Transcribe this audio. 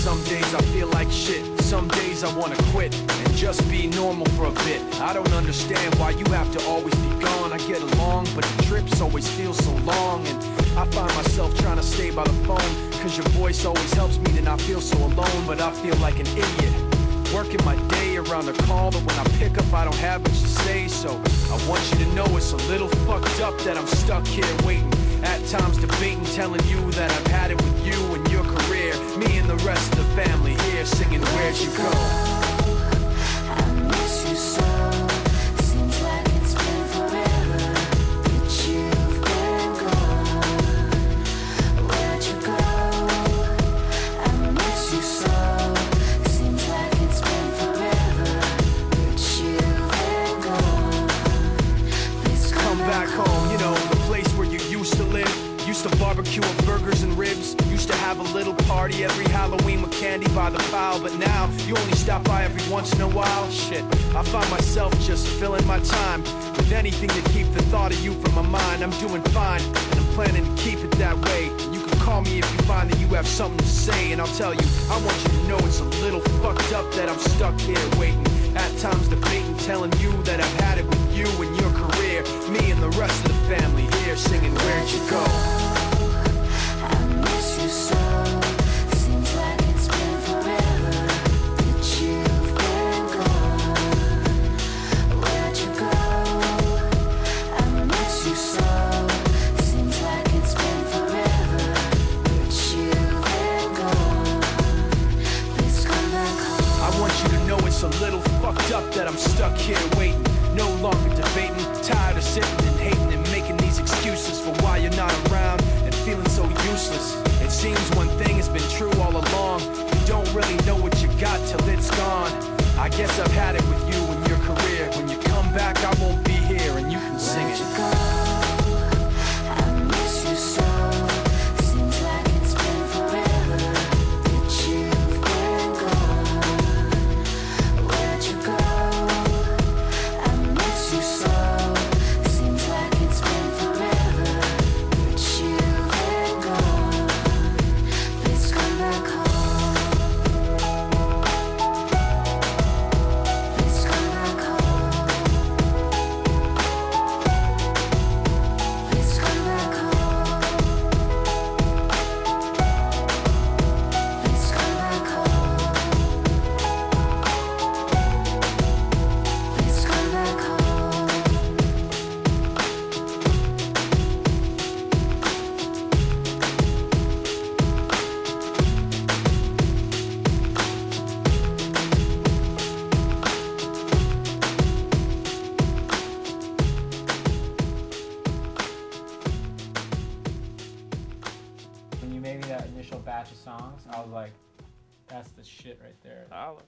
Some days I feel like shit, some days I wanna quit and just be normal for a bit. I don't understand why you have to always be gone. I get along, but the trips always feel so long. And I find myself trying to stay by the phone, cause your voice always helps me to not feel so alone. But I feel like an idiot, working my day around the call, but when I pick up I don't have much to say. So I want you to know it's a little fucked up that I'm stuck here waiting, at times debating, telling you that I've had it with you and your career. Me and the rest of the family here singing Where'd You Go? I miss you so. Seems like it's been forever that you've been gone. Where'd you go? I miss you so. Seems like it's been forever that you've been gone. Please come Back home, you know, the place where you used to live. Used to barbecue with burgers and ribs. Used to have a little party every Halloween with candy by the pile. But now, you only stop by every once in a while. Shit, I find myself just filling my time with anything to keep the thought of you from my mind. I'm doing fine, and I'm planning to keep it that way. You can call me if you find that you have something to say, and I'll tell you, I want you to know it's a little fucked up that I'm stuck here waiting, at times debating, telling you that I've had it with you and your career. Me and the rest of the family here singing Where'd You Go? I miss you so. Seems like it's been forever that you've been gone. Where'd you go? I miss you so. Seems like it's been forever that you've been gone. Please come back home. I want you to know it's a little fucked up that I'm stuck here waiting, no longer debating, tired of sitting and hating and making these excuses for why you're not around and feeling so useless. It seems one thing has been true all along, you don't really know what you got till it's gone. I guess I've had it with you and your career. When you come back I won't be here and you can sing Where'd it. you go? I miss you so. Seems like it's been forever that you've been gone. Where'd you go? I miss you so. Seems like it's been forever that you've been gone. Please come back home. Please come back home. Please come back home. Please come back home. Please come back home. When you made me that initial batch of songs, I was like, that's the shit right there. Holla.